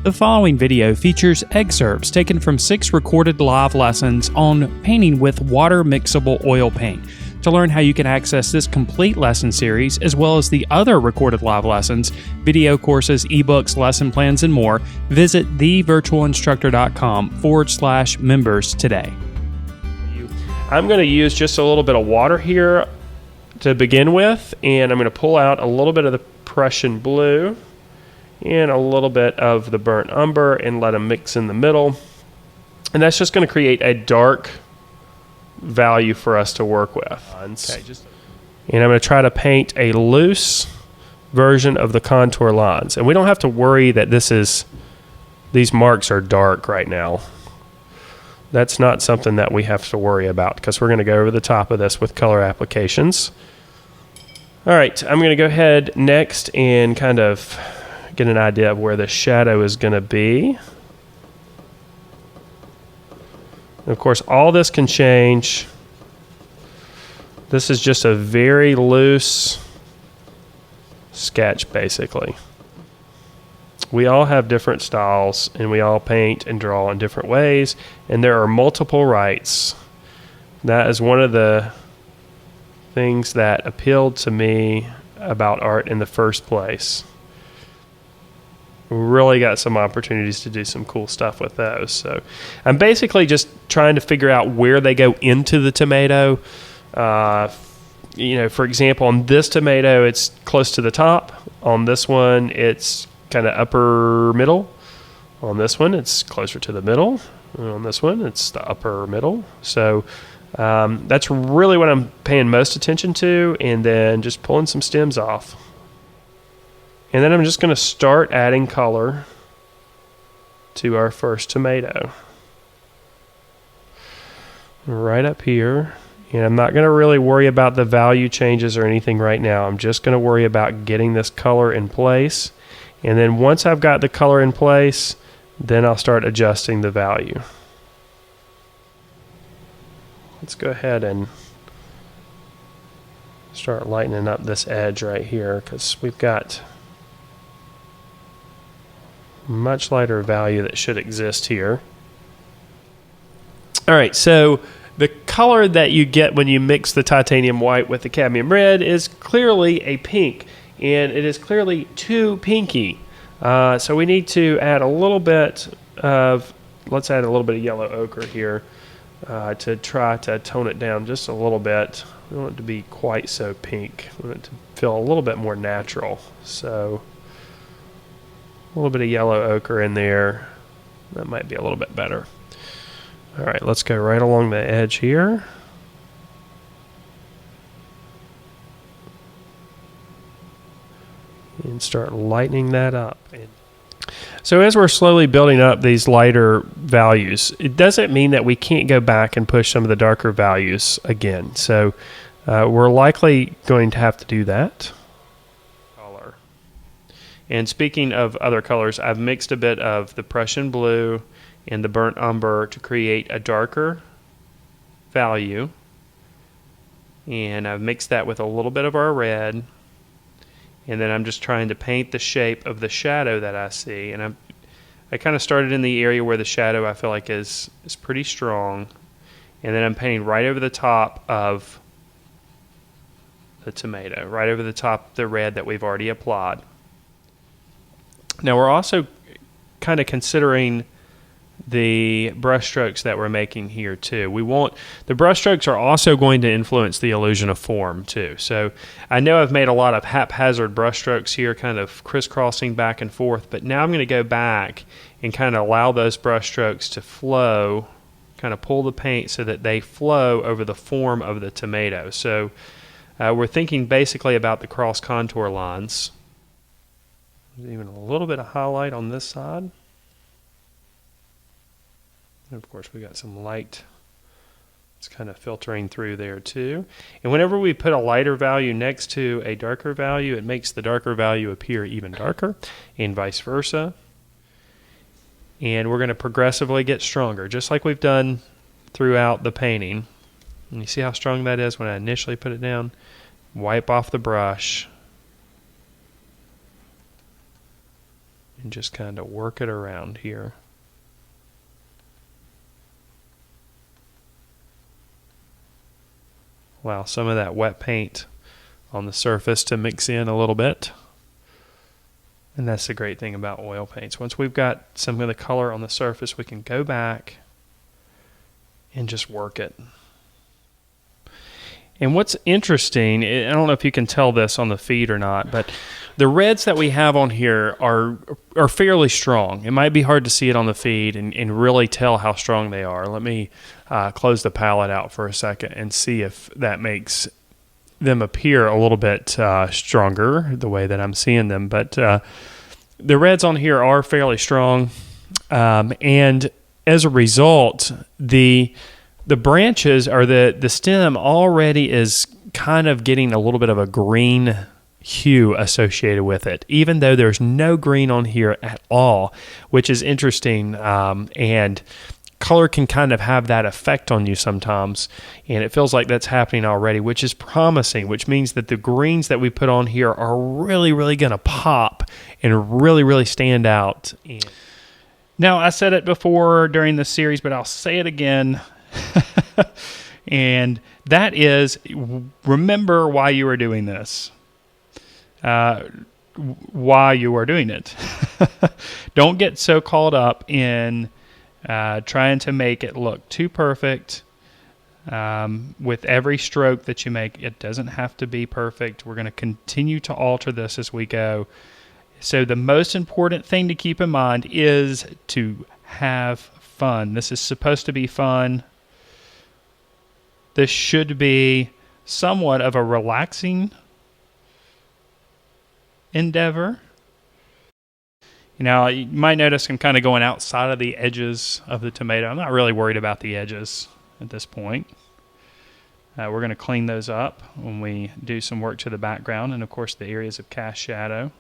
The following video features excerpts taken from 6 recorded live lessons on painting with water-mixable oil paint. To learn how you can access this complete lesson series, as well as the other recorded live lessons, video courses, ebooks, lesson plans, and more, visit thevirtualinstructor.com/members today. I'm going to use just a little bit of water here to begin with, and I'm going to pull out a little bit of the Prussian blue and a little bit of the burnt umber and let them mix in the middle. And that's just going to create a dark value for us to work with. Okay, and I'm going to try to paint a loose version of the contour lines. And we don't have to worry that these marks are dark right now. That's not something that we have to worry about because we're going to go over the top of this with color applications. All right, I'm going to go ahead next and kind of get an idea of where the shadow is going to be. And of course, all this can change. This is just a very loose sketch, basically. We all have different styles, and we all paint and draw in different ways, and there are multiple rights. That is one of the things that appealed to me about art in the first place. We really got some opportunities to do some cool stuff with those. So I'm basically just trying to figure out where they go into the tomato. For example, on this tomato, it's close to the top. On this one, it's kind of upper middle. On this one, it's closer to the middle. And on this one, it's the upper middle. So that's really what I'm paying most attention to, and then just pulling some stems off. And then I'm just going to start adding color to our first tomato. Right up here. And I'm not going to really worry about the value changes or anything right now. I'm just going to worry about getting this color in place. And then once I've got the color in place, then I'll start adjusting the value. Let's go ahead and start lightening up this edge right here because we've got much lighter value that should exist here. All right, so the color that you get when you mix the titanium white with the cadmium red is clearly a pink, and it is clearly too pinky. So we need to add a little bit of, let's add a little bit of yellow ochre here to try to tone it down just a little bit. We don't want it to be quite so pink. We want it to feel a little bit more natural. So a little bit of yellow ochre in there. That might be a little bit better. All right, let's go right along the edge here. And start lightening that up. So as we're slowly building up these lighter values, it doesn't mean that we can't go back and push some of the darker values again. So we're likely going to have to do that. And speaking of other colors, I've mixed a bit of the Prussian blue and the burnt umber to create a darker value. And I've mixed that with a little bit of our red. And then I'm just trying to paint the shape of the shadow that I see. And I kind of started in the area where the shadow I feel like is pretty strong. And then I'm painting right over the top of the tomato, right over the top of the red that we've already applied. Now we're also kind of considering the brush strokes that we're making here too. The brush strokes are also going to influence the illusion of form too. So I know I've made a lot of haphazard brush strokes here, kind of crisscrossing back and forth, but now I'm going to go back and kind of allow those brush strokes to flow, kind of pull the paint so that they flow over the form of the tomato. So we're thinking basically about the cross contour lines. There's even a little bit of highlight on this side. And of course, we got some light. It's kind of filtering through there too. And whenever we put a lighter value next to a darker value, it makes the darker value appear even darker, and vice versa. And we're going to progressively get stronger, just like we've done throughout the painting. And you see how strong that is when I initially put it down? Wipe off the brush. and just kind of work it around here. Allow some of that wet paint on the surface to mix in a little bit. And that's the great thing about oil paints. Once we've got some of the color on the surface, we can go back and just work it. And what's interesting, I don't know if you can tell this on the feed or not, but the reds that we have on here are fairly strong. It might be hard to see it on the feed and really tell how strong they are. Let me close the palette out for a second and see if that makes them appear a little bit stronger the way that I'm seeing them. But the reds on here are fairly strong, and as a result, the branches or the stem already is kind of getting a little bit of a green hue associated with it, even though there's no green on here at all, which is interesting. And color can kind of have that effect on you sometimes, and it feels like that's happening already, which is promising, which means that the greens that we put on here are really, really going to pop and really, really stand out. Now, I said it before during the series, but I'll say it again. And that is, remember why you are doing this. Why you are doing it. Don't get so caught up in trying to make it look too perfect. With every stroke that you make, it doesn't have to be perfect. We're going to continue to alter this as we go. So the most important thing to keep in mind is to have fun. This is supposed to be fun. This should be somewhat of a relaxing endeavor. You know, you might notice I'm kind of going outside of the edges of the tomato. I'm not really worried about the edges at this point. We're going to clean those up when we do some work to the background and, of course, the areas of cast shadow.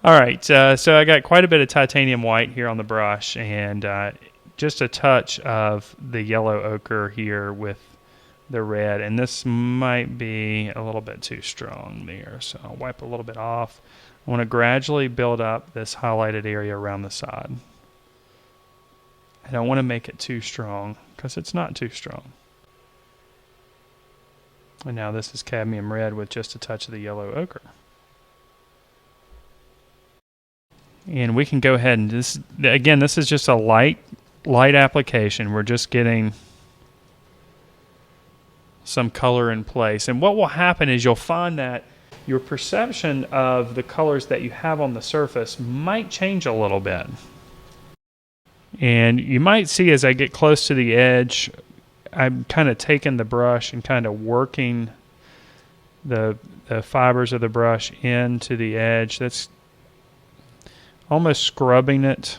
All right, so I got quite a bit of titanium white here on the brush, and just a touch of the yellow ochre here with the red, and this might be a little bit too strong there, so I'll wipe a little bit off. I want to gradually build up this highlighted area around the side. I don't want to make it too strong because it's not too strong. And now this is cadmium red with just a touch of the yellow ochre. And we can go ahead and this is just a light application. We're just getting some color in place. And what will happen is you'll find that your perception of the colors that you have on the surface might change a little bit. And you might see as I get close to the edge, I'm kind of taking the brush and kind of working the fibers of the brush into the edge. That's almost scrubbing it.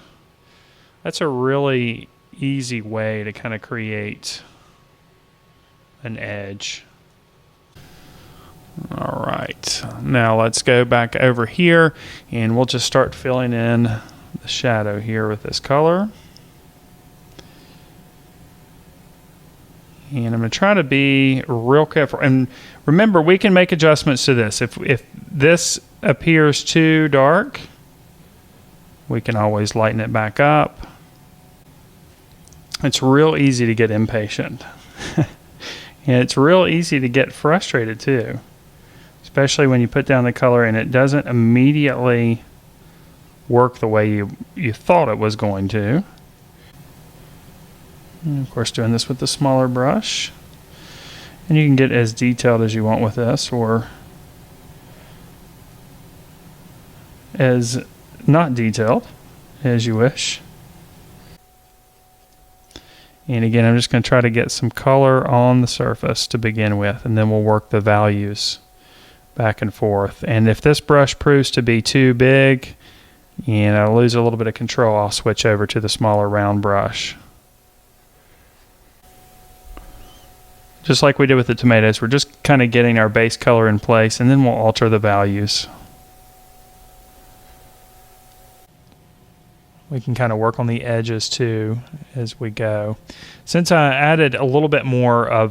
That's a really easy way to kind of create an edge. All right, now let's go back over here and we'll just start filling in the shadow here with this color. And I'm going to try to be real careful. And remember, we can make adjustments to this. If this appears too dark, we can always lighten it back up. It's real easy to get impatient. And it's real easy to get frustrated too, especially when you put down the color and it doesn't immediately work the way you thought it was going to. And of course, doing this with the smaller brush. And you can get as detailed as you want with this, or as not detailed as you wish. And again, I'm just going to try to get some color on the surface to begin with, and then we'll work the values back and forth. And if this brush proves to be too big and I lose a little bit of control, I'll switch over to the smaller round brush. Just like we did with the tomatoes, we're just kind of getting our base color in place, and then we'll alter the values. We can kind of work on the edges too as we go. Since I added a little bit more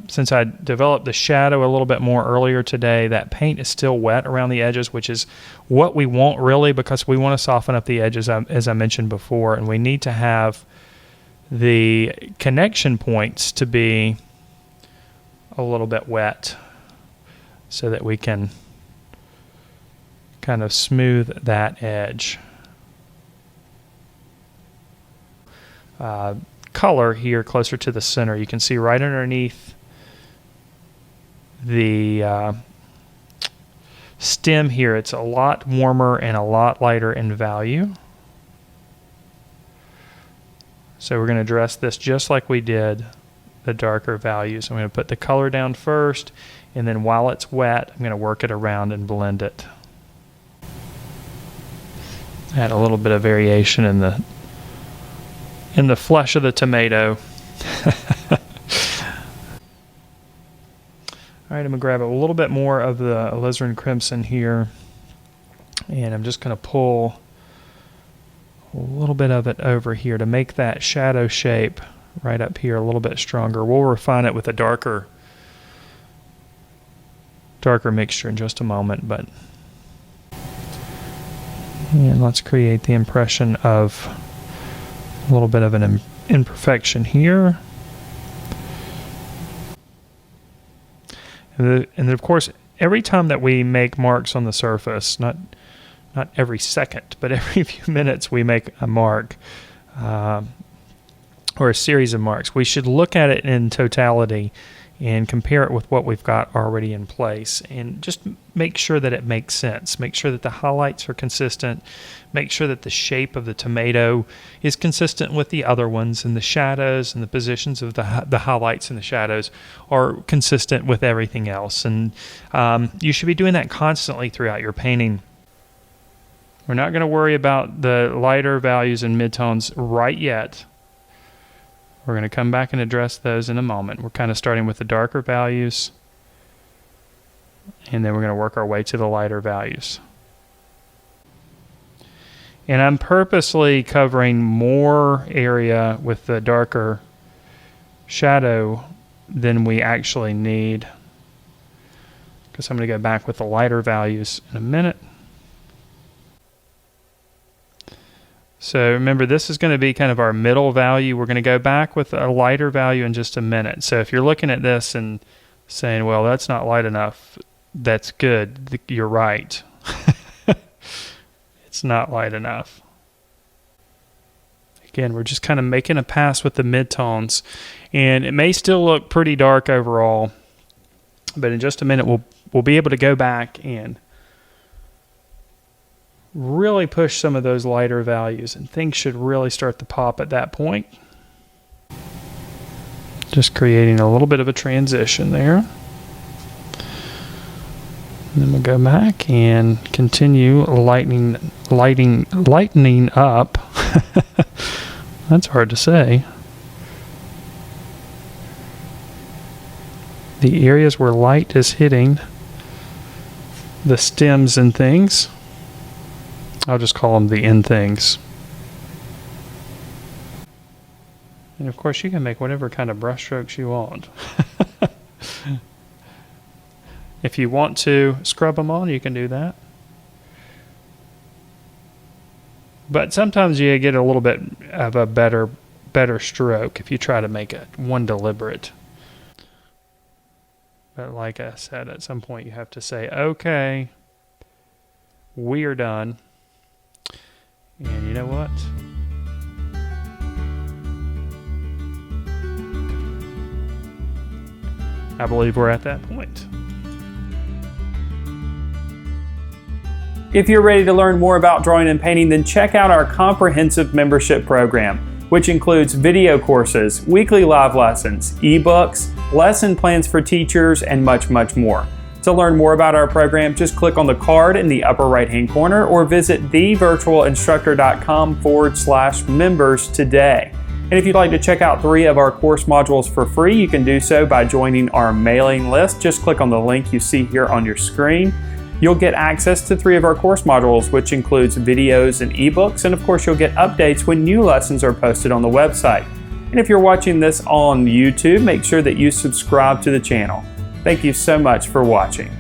since I developed the shadow a little bit more earlier today, that paint is still wet around the edges, which is what we want really, because we want to soften up the edges as I mentioned before, and we need to have the connection points to be a little bit wet so that we can kind of smooth that edge. Color here closer to the center. You can see right underneath the stem here, it's a lot warmer and a lot lighter in value. So we're going to address this just like we did the darker values. I'm going to put the color down first, and then while it's wet, I'm going to work it around and blend it. Add a little bit of variation in the flesh of the tomato. All right, I'm going to grab a little bit more of the alizarin crimson here, and I'm just going to pull a little bit of it over here to make that shadow shape right up here a little bit stronger. We'll refine it with a darker mixture in just a moment, and let's create the impression of a little bit of an imperfection here. And then of course, every time that we make marks on the surface, not every second, but every few minutes we make a mark or a series of marks, we should look at it in totality and compare it with what we've got already in place, and just make sure that it makes sense. Make sure that the highlights are consistent. Make sure that the shape of the tomato is consistent with the other ones, and the shadows and the positions of the highlights and the shadows are consistent with everything else. And you should be doing that constantly throughout your painting. We're not going to worry about the lighter values and midtones right yet. We're going to come back and address those in a moment. We're kind of starting with the darker values, and then we're going to work our way to the lighter values. And I'm purposely covering more area with the darker shadow than we actually need, because I'm going to go back with the lighter values in a minute. So remember, this is going to be kind of our middle value. We're going to go back with a lighter value in just a minute. So if you're looking at this and saying, well, that's not light enough, that's good. You're right. It's not light enough. Again, we're just kind of making a pass with the midtones. And it may still look pretty dark overall, but in just a minute we'll be able to go back and really push some of those lighter values, and things should really start to pop at that point. Just creating a little bit of a transition there. And then we'll go back and continue lightening up. That's hard to say. The areas where light is hitting the stems and things, I'll just call them the end things. And of course, you can make whatever kind of brush strokes you want. If you want to scrub them on, you can do that. But sometimes you get a little bit of a better stroke if you try to make it one deliberate. But like I said, at some point you have to say, okay, we are done. And you know what? I believe we're at that point. If you're ready to learn more about drawing and painting, then check out our comprehensive membership program, which includes video courses, weekly live lessons, ebooks, lesson plans for teachers, and much, much more. To learn more about our program, just click on the card in the upper right-hand corner or visit thevirtualinstructor.com/members today. And if you'd like to check out 3 of our course modules for free, you can do so by joining our mailing list. Just click on the link you see here on your screen. You'll get access to 3 of our course modules, which includes videos and ebooks, and of course you'll get updates when new lessons are posted on the website. And if you're watching this on YouTube, make sure that you subscribe to the channel. Thank you so much for watching.